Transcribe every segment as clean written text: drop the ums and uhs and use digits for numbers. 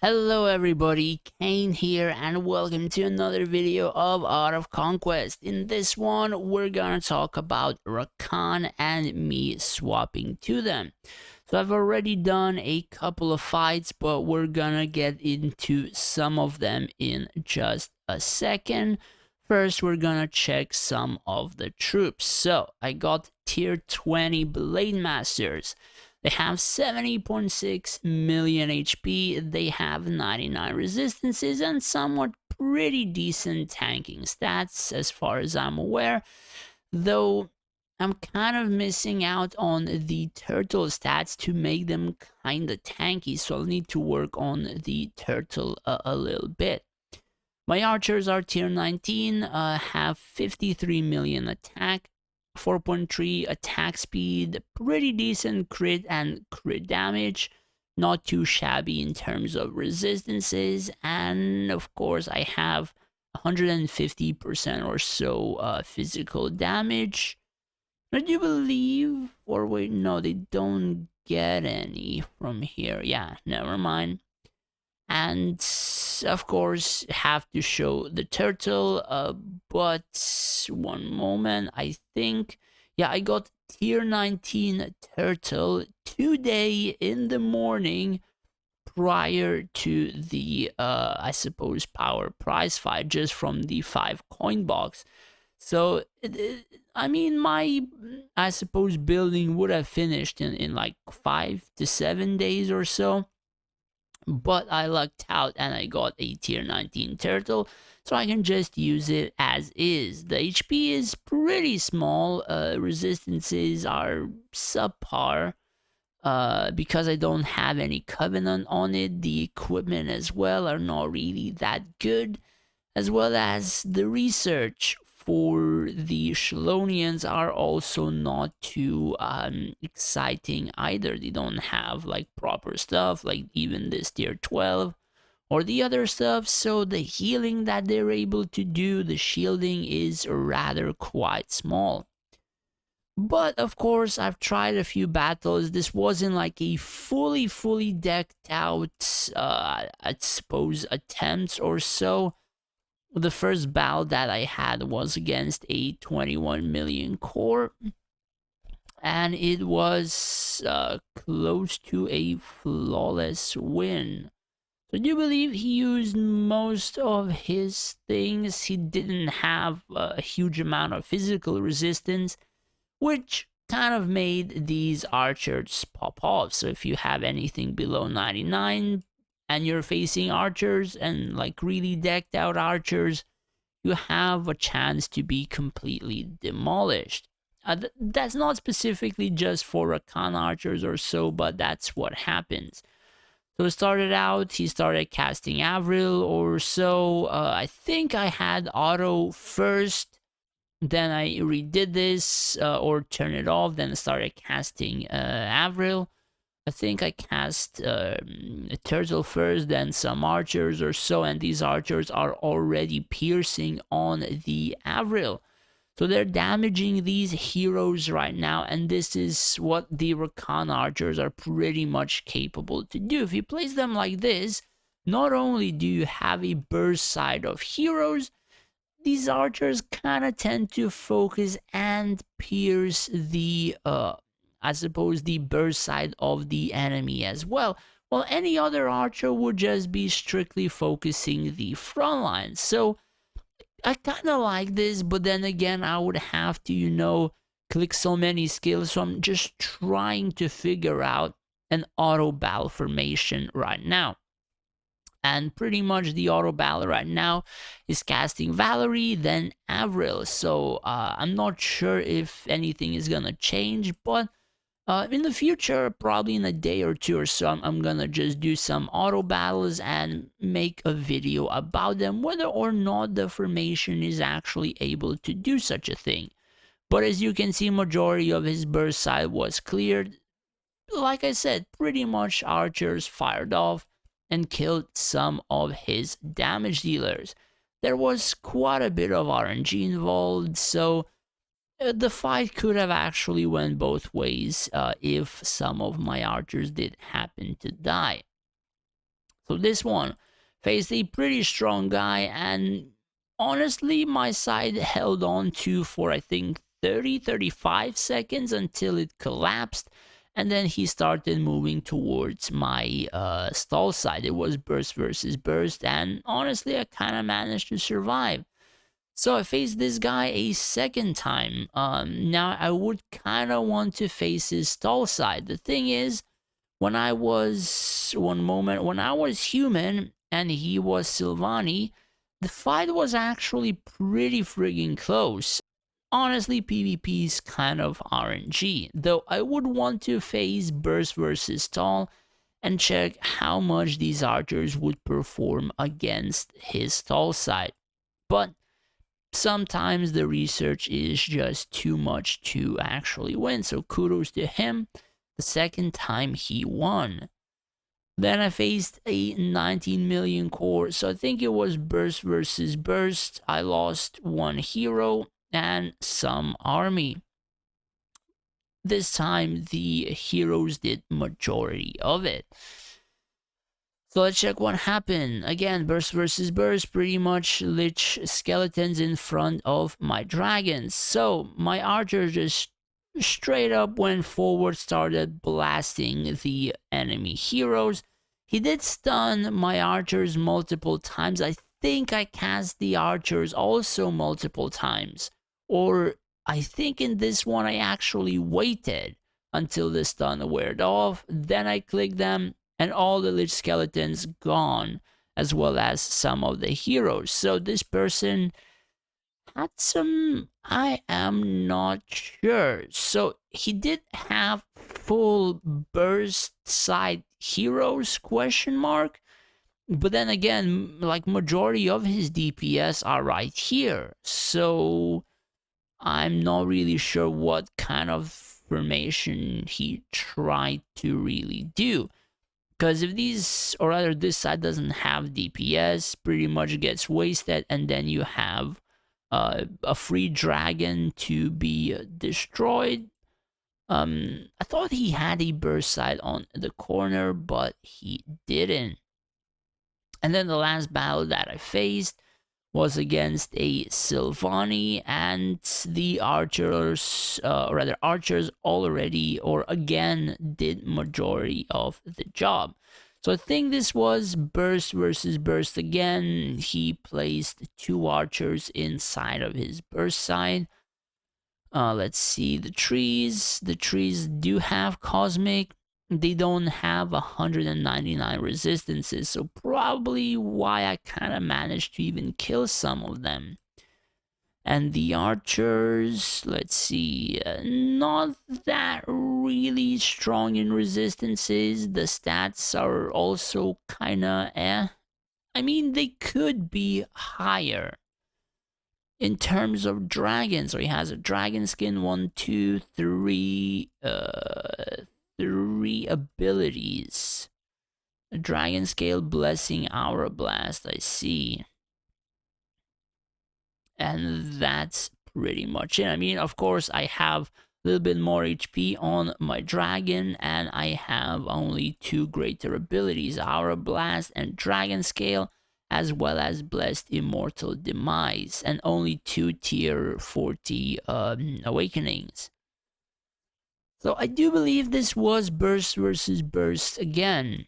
Hello everybody, Kane here and welcome to another video of Art of Conquest. In this one, we're gonna talk about Rakan and me swapping to them. So I've already done a couple of fights, but we're gonna get into some of them in just a second. First, we're gonna check some of the troops. So I got tier 20 Blade Masters. They have 70.6 million HP, they have 99 resistances, and somewhat pretty decent tanking stats as far as I'm aware. Though I'm kind of missing out on the turtle stats to make them kinda tanky, so I'll need to work on the turtle a little bit. My archers are tier 19, have 53 million attack, 4.3 attack speed, pretty decent crit and crit damage, not too shabby in terms of resistances, and of course I have 150% or so physical damage. I do believe, or wait, no, they don't get any from here. Yeah, never mind. And of course have to show the turtle, but one moment, I think, yeah, I got tier 19 turtle today in the morning prior to the I suppose power prize fight, just from the 5 coin box. So I mean, my, I suppose, building would have finished in like 5 to 7 days or so, but I lucked out and I got a tier 19 turtle, so I can just use it as is. The HP is pretty small, resistances are subpar, because I don't have any covenant on it. The equipment as well are not really that good, as well as the research for the Shalonians are also not too exciting either. They don't have like proper stuff, like even this tier 12 or the other stuff, so the healing that they're able to do, the shielding, is rather quite small. But of course, I've tried a few battles. This wasn't like a fully decked out, I suppose, attempts or so. The first battle that I had was against a 21 million core, and it was close to a flawless win. So I do believe he used most of his things. He didn't have a huge amount of physical resistance, which kind of made these archers pop off. So if you have anything below 99 and you're facing archers and like really decked out archers, you have a chance to be completely demolished. That's not specifically just for Rakan archers or so, but that's what happens. So it started out, he started casting Avril or so. I think I had auto first, then I redid this, or turn it off, then started casting Avril. I think I cast a turtle first, then some archers or so, and these archers are already piercing on the Avril. So they're damaging these heroes right now, and this is what the Rakan archers are pretty much capable to do. If you place them like this, not only do you have a burst side of heroes, these archers kind of tend to focus and pierce the, I suppose, the burst side of the enemy as well. While any other archer would just be strictly focusing the front line. So I kind of like this, but then again, I would have to, click so many skills. So I'm just trying to figure out an auto battle formation right now. And pretty much the auto battle right now is casting Valerie, then Avril. So I'm not sure if anything is gonna change, but in the future, probably in a day or two or so, I'm gonna just do some auto battles and make a video about them, whether or not the formation is actually able to do such a thing. But as you can see, majority of his burst side was cleared. Like I said, pretty much archers fired off and killed some of his damage dealers. There was quite a bit of RNG involved, so the fight could have actually went both ways if some of my archers did happen to die. So this one faced a pretty strong guy, and honestly, my side held on to for I think 35 seconds until it collapsed, and then he started moving towards my stall side. It was burst versus burst, and honestly, I kind of managed to survive. So I faced this guy a second time. Now I would kind of want to face his stall side. The thing is, when I was when I was human and he was Silvani, the fight was actually pretty friggin' close. Honestly, PvP is kind of RNG, though I would want to face burst versus stall and check how much these archers would perform against his stall side. But sometimes the research is just too much to actually win, so kudos to him. The second time he won. Then I faced a 19 million core, so I think it was burst versus burst. I lost one hero and some army. This time the heroes did majority of it. So let's check what happened. Again, burst versus burst, pretty much lich skeletons in front of my dragons. So my archer just straight up went forward, started blasting the enemy heroes. He did stun my archers multiple times. I think I cast the archers also multiple times. Or I think in this one I actually waited until the stun wore off. Then I clicked them and all the lich skeletons gone, as well as some of the heroes. So this person had some, I am not sure. So he did have full burst side heroes, question mark. But then again, like majority of his DPS are right here. So I'm not really sure what kind of formation he tried to really do. Because if these, or rather this side doesn't have DPS, pretty much gets wasted, and then you have a free dragon to be destroyed. I thought he had a burst side on the corner, but he didn't. And then the last battle that I faced was against a Sylvani, and the archers, or rather archers already, or again, did majority of the job. So I think this was burst versus burst again. He placed two archers inside of his burst side. Let's see the trees. The trees do have cosmic. They don't have 199 resistances, so probably why I kind of managed to even kill some of them. And the archers, let's see, not that really strong in resistances. The stats are also kind of eh. I mean, they could be higher. In terms of dragons, so he has a dragon skin, 1, 2, 3, 3 abilities. A dragon scale, blessing, aura blast, I see. And that's pretty much it. I mean, of course, I have a little bit more HP on my dragon, and I have only 2 greater abilities, aura blast and dragon scale, as well as blessed immortal demise, and only 2 tier 40 awakenings. So I do believe this was burst versus burst again.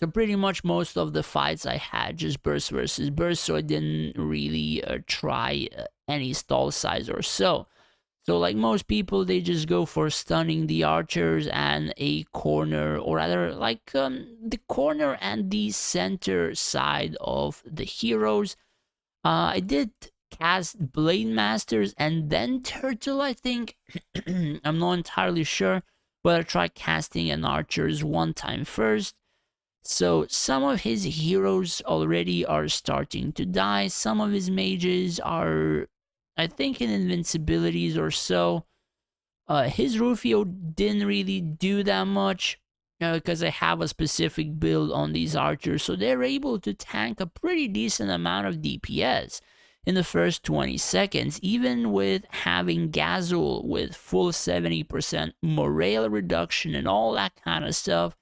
So pretty much most of the fights I had just burst versus burst, so I didn't really try any stall size or so. So like most people, they just go for stunning the archers and a corner, or rather like the corner and the center side of the heroes. I did cast Blade Masters and then Turtle, I think. I'm not entirely sure, but I tried casting an archers one time first. So some of his heroes already are starting to die. Some of his mages are, I think, in invincibilities or so. His Rufio didn't really do that much because I have a specific build on these archers, so they're able to tank a pretty decent amount of DPS in the first 20 seconds, even with having Gazul with full 70% morale reduction and all that kind of stuff.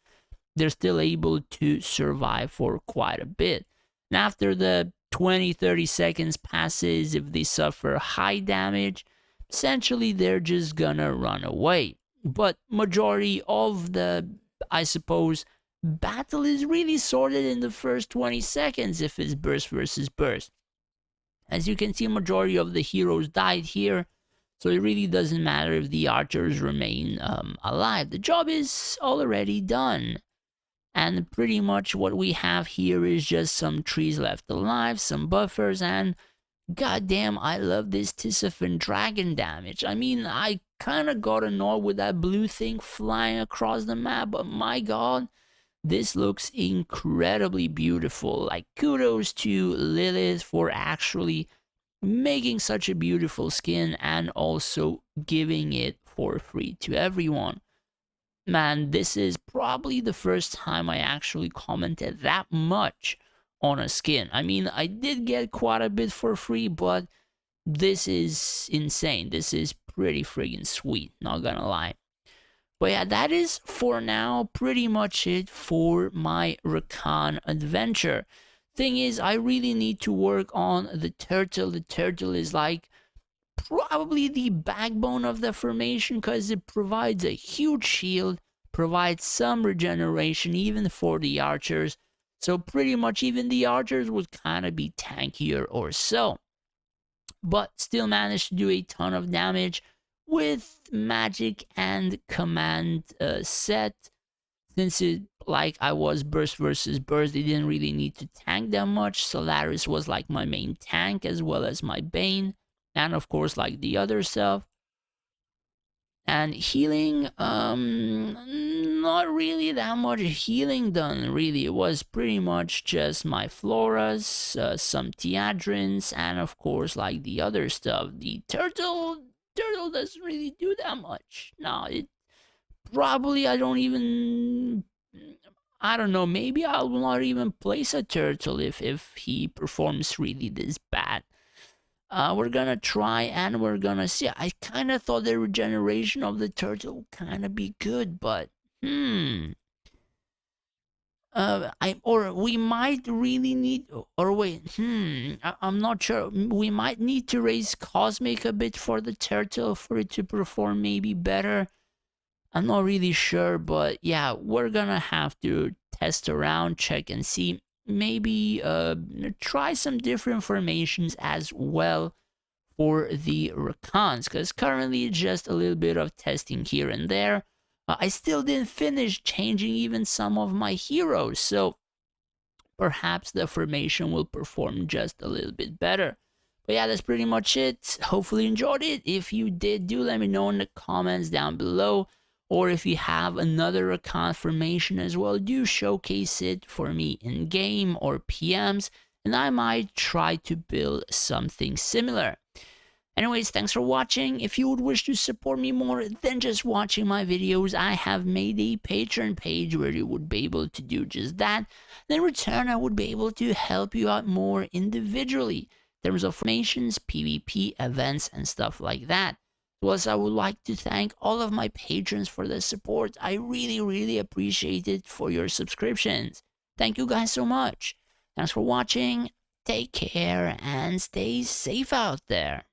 they're still able to survive for quite a bit. And after the 20-30 seconds passes, if they suffer high damage, essentially they're just gonna run away. But majority of the, I suppose, battle is really sorted in the first 20 seconds if it's burst versus burst. As you can see, majority of the heroes died here, so it really doesn't matter if the archers remain alive. The job is already done. And pretty much what we have here is just some trees left alive, some buffers, and goddamn, I love this Tisafin dragon damage. I mean, I kinda got annoyed with that blue thing flying across the map, but my god, this looks incredibly beautiful. Like, kudos to Lilith for actually making such a beautiful skin and also giving it for free to everyone. Man, this is probably the first time I actually commented that much on a skin. I mean, I did get quite a bit for free, but this is insane. This is pretty friggin' sweet, not gonna lie. But yeah, that is for now pretty much it for my Rakan adventure. Thing is, I really need to work on the turtle. The turtle is like probably the backbone of the formation because it provides a huge shield, provides some regeneration even for the archers. So pretty much even the archers would kind of be tankier or so. But still managed to do a ton of damage with magic and command set. Since it, like I was burst versus burst, they didn't really need to tank that much. Solaris was like my main tank as well as my Bane. And of course like the other stuff. And healing, not really that much healing done, really. It was pretty much just my Floras, some Teadrins, and of course, like the other stuff. The turtle doesn't really do that much. No, it probably, I don't know, maybe I will not even place a turtle if he performs really this bad. We're gonna try and we're gonna see. I kind of thought the regeneration of the turtle would kind of be good, but or we might really need, or wait, I'm not sure. We might need to raise Cosmic a bit for the turtle for it to perform maybe better. I'm not really sure, but yeah, we're gonna have to test around, check and see. Maybe try some different formations as well for the Rakans, because currently it's just a little bit of testing here and there. I still didn't finish changing even some of my heroes, so perhaps the formation will perform just a little bit better. But yeah, that's pretty much it. Hopefully you enjoyed it. If you did, do let me know in the comments down below. Or if you have another Rakan formation as well, do showcase it for me in game or PMs, and I might try to build something similar. Anyways, thanks for watching. If you would wish to support me more than just watching my videos, I have made a Patreon page where you would be able to do just that. In return, I would be able to help you out more individually in terms of formations, PvP, events, and stuff like that. Plus, I would like to thank all of my patrons for the support. I really appreciate it for your subscriptions. Thank you guys so much. Thanks for watching. Take care and stay safe out there.